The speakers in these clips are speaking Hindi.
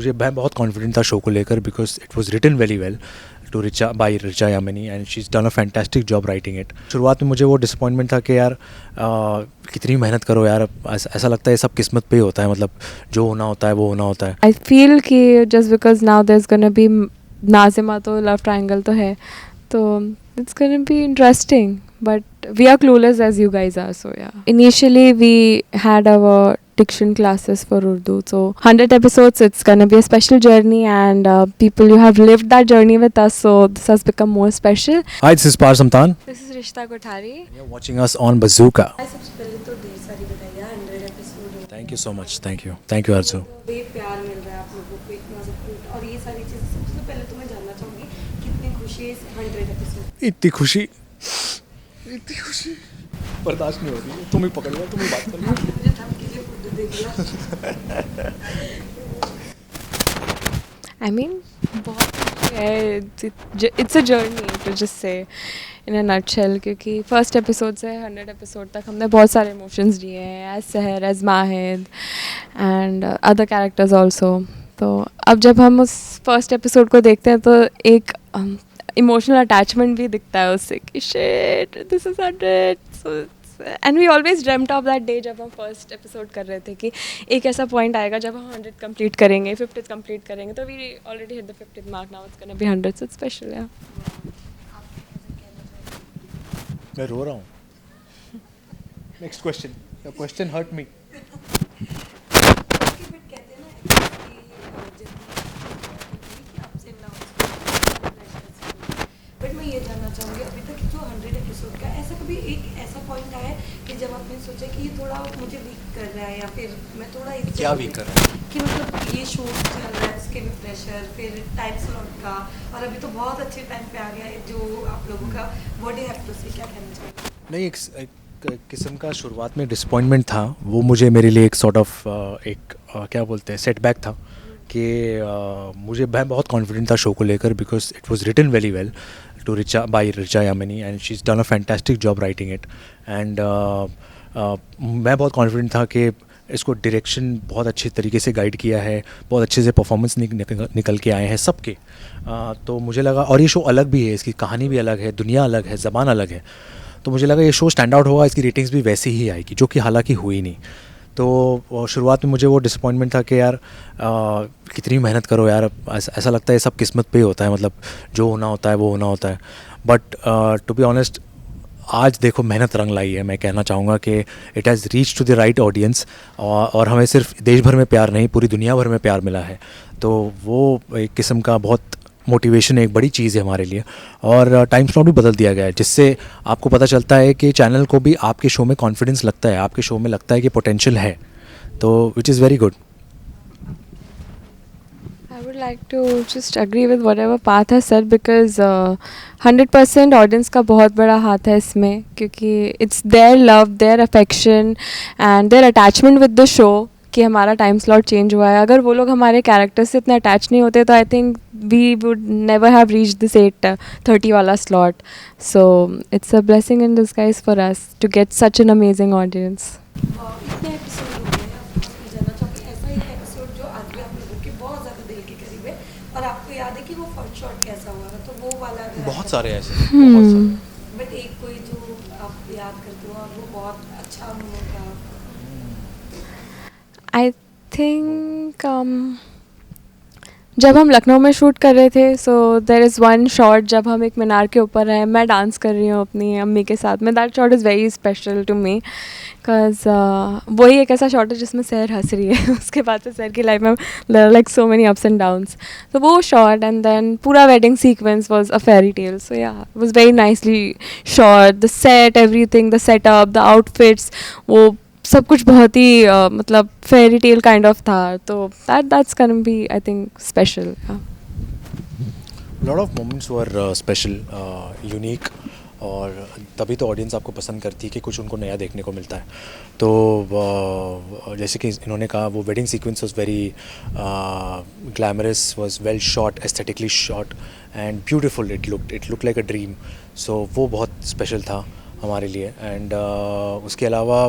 मैं बहुत कॉन्फिडेंट था शो को लेकर because it was written very well to Richa Yamini and she is done a fantastic job writing it. शुरुआत में मुझे वो डिसअपॉइंटमेंट था कि यार कितनी मेहनत करो यार, ऐसा लगता है सब किस्मत पे ही होता है, मतलब जो होना होता है वो होना होता है। आई फील कि just because now there is gonna be Nazima, तो लव ट्रायंगल तो है, तो it's gonna be interesting, but we are clueless as you guys are, so yeah. Initially we had our diction classes for Urdu, so 100 episodes, it's gonna be a special journey, and people, you have lived that journey with us, so this has become more special. Hi, this is Par Samtan. This is Rishta Kothari. You're watching us on Bazooka. सबसे पहले तो ढेर सारी बधाइयाँ 100 episode. Thank you so much. Thank you Arzu. प्यार मिल रहा है आप लोगों को, इतना सपोर्ट और ये सारी चीज़ें। सबसे पहले तो मैं जानना चाहूँगी कितनी खुशी है इस 100 एपिसोड। इतनी खुशी बर्दाश्त नहीं हो रही है। तुम ही पकड़ लो, तुम ही बात कर लो। मुझे थम के लिए खुद देख लिया। I mean, बहुत कुछ है, it's a journey to just say in a nutshell, क्योंकि फर्स्ट एपिसोड से 100 एपिसोड तक हमने बहुत सारे इमोशंस दिए हैं, as Sahar, as Mahid and other characters also. तो अब जब हम उस फर्स्ट एपिसोड को देखते हैं तो एक इमोशनल अटैचमेंट भी दिखता है उससे कि shit, this is 100। So and we always dreamed of that day जब हम फर्स्ट एपिसोड कर रहे थे कि एक ऐसा पॉइंट आएगा जब हम 100 कंप्लीट करेंगे, 50 कंप्लीट करेंगे, तो we already hit the 50th mark, now it's gonna be 100, so it's special. या मैं रो रहा हूँ। Next question, your question hurt me. कहते हैं ना बट मैं ये जानना चाहूँगी अभी तक जो 100 एपिसोड का ऐसा कभी एक ऐसा पॉइंट आया है कि जब आपने सोचा कि ये थोड़ा मुझे वीक कर रहा है, या फिर मैं थोड़ा इस क्या वीक कर रहा है? कि मतलब ये शो चल रहा है उसके भी प्रेशर, फिर टाइम स्लॉट का, और अभी तो बहुत अच्छे टाइम पे आ गया है जो आप लोगों का बॉडी हैव टू से, क्या कहना चाहिए? नहीं, एक किस्म का शुरुआत में डिसअपॉइंटमेंट था, वो मुझे मेरे लिए एक सॉर्ट ऑफ क्या बोलते हैं सेटबैक था कि मैं बहुत कॉन्फिडेंट था शो को लेकर because it was written very well to Richa Yamini and she is done a fantastic job writing it and मैं बहुत कॉन्फिडेंट था कि इसको डायरेक्शन बहुत अच्छे तरीके से गाइड किया है, बहुत अच्छे से परफॉर्मेंस निकल के आए हैं सबके। तो मुझे लगा, और ये शो अलग भी है, इसकी कहानी भी अलग है, दुनिया अलग है, ज़बान अलग है, तो मुझे लगा ये शो स्टैंड आउट होगा, इसकी रेटिंग्स भी वैसी ही आएगी, जो कि हालांकि हुई नहीं। तो शुरुआत में मुझे वो डिसअपॉइंटमेंट था कि यार कितनी मेहनत करो यार, ऐसा लगता है सब किस्मत पे ही होता है, मतलब जो होना होता है वो होना होता है। बट टू बी ऑनेस्ट, आज देखो मेहनत रंग लाई है। मैं कहना चाहूँगा कि it has reach to the right audience, और हमें सिर्फ देश भर में प्यार नहीं, पूरी दुनिया भर में प्यार मिला है। तो वो एक किस्म का बहुत मोटिवेशन एक बड़ी चीज़ है हमारे लिए। और टाइम स्लॉट भी बदल दिया गया है, जिससे आपको पता चलता है कि चैनल को भी आपके शो में कॉन्फिडेंस लगता है, आपके शो में लगता है कि पोटेंशियल है, तो which is very good. I would like to just agree with whatever Path has said, because 100% audience का बहुत बड़ा हाथ है इसमें, क्योंकि it's their love, their affection and their attachment with the show कि हमारा टाइम स्लॉट चेंज हुआ है। अगर वो लोग हमारे कैरेक्टर से इतने अटैच नहीं होते तो I think we would never have reach this 8:30 वाला slot. So it's a blessing in disguise for us to get such an amazing audience. इतने एपिसोड हो गए हैं, मैं जानना चाहूँगी ऐसा ही एपिसोड जो आज भी आप लोगों के बहुत ज़्यादा दिल के करीब है, और आपको याद है कि वो फर्स्ट शॉट कैसा हुआ था, तो वो वाला बहुत सारे ऐसे बहुत सारे। बट एक कोई जो आप याद करते हो और वो बहुत अच्छा मोमेंट था। आई थिंक जब हम लखनऊ में शूट कर रहे थे, सो देर इज़ वन शॉट जब हम एक मीनार के ऊपर हैं, मैं डांस कर रही हूँ अपनी अम्मी के साथ में। That shot is very special to me, because वही एक ऐसा शॉट है जिसमें सहर हंस रही है। उसके बाद से सहर की लाइफ में like so many ups and downs, तो वो शॉट एंड देन पूरा wedding sequence was a fairy tale. So yeah it was very nicely shot, the set, everything, the setup, the outfits, वो सब कुछ बहुत ही मतलब फेरी टेल काइंड ऑफ था। तो that's gonna be I think special. Lot of moments were special, unique, और तभी तो ऑडियंस आपको पसंद करती है कि कुछ उनको नया देखने को मिलता है। तो जैसे कि इन्होंने कहा, वो wedding sequence was very glamorous, was well shot, aesthetically shot and beautiful, it look like a dream. So वो बहुत स्पेशल था हमारे लिए। एंड उसके अलावा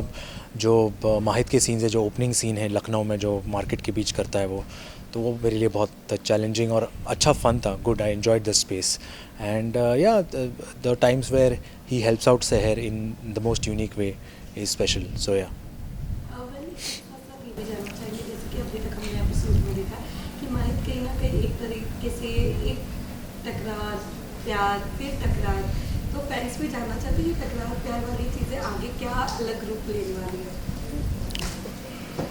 जो माहिद के सीन्स है, जो ओपनिंग सीन है लखनऊ में जो मार्केट के बीच करता है वो, तो वो मेरे लिए बहुत चैलेंजिंग और अच्छा फन था. Good, I enjoyed the space and yeah the times where he helps out Sahar in the most unique way is special. So yeah ये भी जानना चाहेंगे जैसे कि अभी तक हमने एपिसोड में देखा कि माहित कहीं ना कहीं एक तरीके से एक टकरार प्यार फिर टकरार, तो फैंस भी जानना चाहते हैं कि टकरार प्यार वाली चीज़ें आगे क्या अलग रूप लेने वाली है.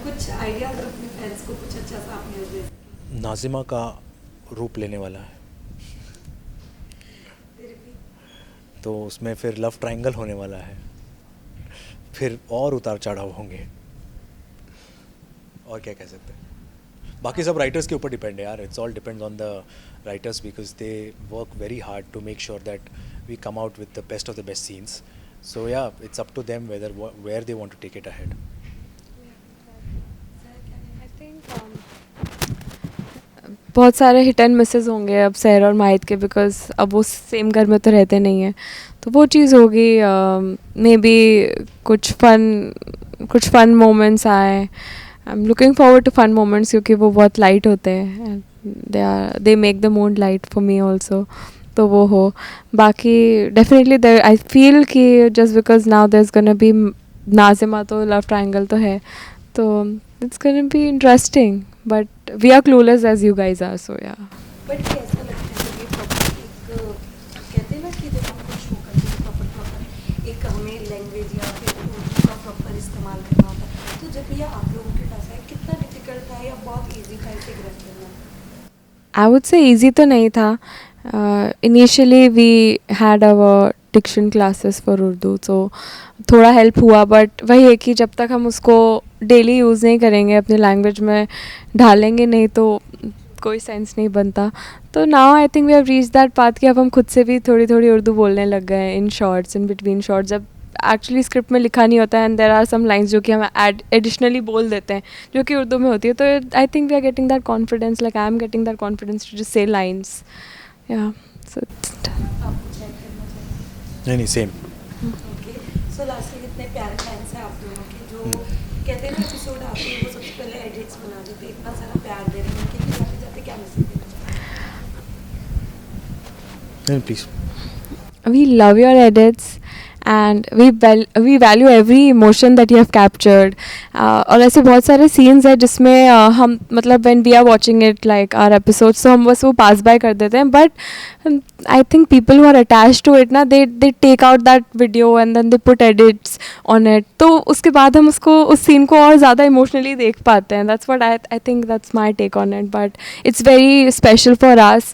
कुछ आइडियाज अपने फैंस को कुछ अच्छा सा आपने दे सकें. नाजिमा का रूप लेने वाला है, फिर भी तो उसमें फिर लव ट्रायंगल होने वाला है, फिर और उतार चढ़ाव होंगे. और क्या कह सकते हैं. बाकी सब राइटर्स के ऊपर डिपेंड है यार. It's all depends on the writers because they work very hard to make sure that we come out with the best of the best scenes. So yeah it's up to them whether where they want to take it ahead. I think बहुत सारे हिट एंड मिसेस होंगे अब सहर और माहित के, बिकॉज अब वो सेम घर में तो रहते नहीं हैं, तो वो चीज़ होगी. मे बी कुछ फन मोमेंट्स आए. I am looking forward to fun moments क्योंकि वो बहुत लाइट होते हैं. They make the mood light for me also. तो वो हो. बाकी डेफिनेटली आई फील कि just because now there is gonna be Nazima, तो लव ट्रायंगल तो है, तो it's gonna be interesting. But we are clueless as you guys are. So yeah but कैसा लगता है कि प्रॉपर एक कहते हैं ना कि जब हम कुछ शो करते हैं प्रॉपर एक हमें लैंग्वेज या फिर उर्दू का प्रॉपर इस्तेमाल करना होता है, तो जब ये आप लोगों के पास है कितना डिफिकल्ट था या बहुत ईजी था इसे ग्रैब करना? आई वुड से ईजी तो नहीं था. Initially we had our diction classes for Urdu, तो थोड़ा हेल्प हुआ. बट वही है कि जब तक हम उसको डेली यूज़ नहीं करेंगे, अपनी लैंग्वेज में ढालेंगे नहीं, तो कोई सेंस नहीं बनता. तो now I think we have reach that path कि अब हम खुद से भी थोड़ी थोड़ी उर्दू बोलने लग गए हैं in shots, in between shots, जब एक्चुअली स्क्रिप्ट में लिखा नहीं होता है and there are some lines जो कि हम एडिशनली बोल देते हैं जो कि उर्दू में होती है. तो I think we are getting that confidence, like I am getting that confidence to just say lines. या सो आप कुछ ऐड करना चाहेंगे? नहीं सेम. ओके, सो लास्टली कितने प्यारे फैंस हैं आप दोनों के जो कहते हैं ना एपिसोड आते हैं वो सबसे पहले एडिट्स बना देते हैं, इतना सारा प्यार दे रहे हैं उनके लिए जाते जाते क्या मैसेज देना चाहेंगे? नहीं please. we love your edits and we value every emotion that you have captured. और ऐसे बहुत सारे scenes हैं जिसमें हम मतलब when we are watching it like our episodes, तो हम बस वो pass by कर देते हैं. But I think people who are attached to it ना, they take out that video and then they put edits on it. तो उसके बाद हम उसको उस scene को और ज़्यादा emotionally देख पाते हैं. That's what I think that's my take on it. But it's very special for us.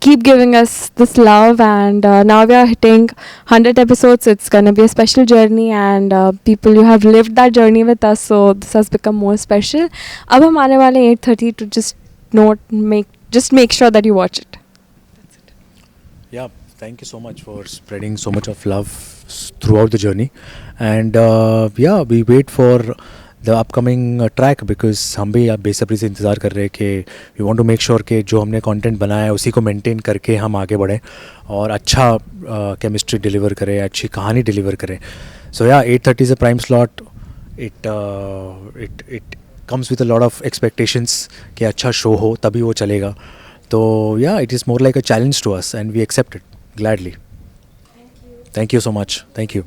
Keep giving us this love and now we are hitting 100 episodes. It's gonna be a special journey and people, you have lived that journey with us, so this has become more special. अब हम आने वाले 8:30 to just make sure that you watch it. Yeah, thank you so much for spreading so much of love throughout the journey and yeah, we wait for the upcoming track because हम भी आप बेसब्री से इंतज़ार कर रहे हैं कि we want to make sure कि जो हमने कंटेंट बनाया है उसी को मेंटेन करके हम आगे बढ़ें और अच्छा केमिस्ट्री डिलीवर करें, अच्छी कहानी डिलीवर करें. सो या 8:30 is a prime slot. It comes with a lot of expectations कि अच्छा शो हो तभी वो चलेगा. तो yeah, it is more like a challenge to us and we accept it gladly. Thank you so much. Thank you.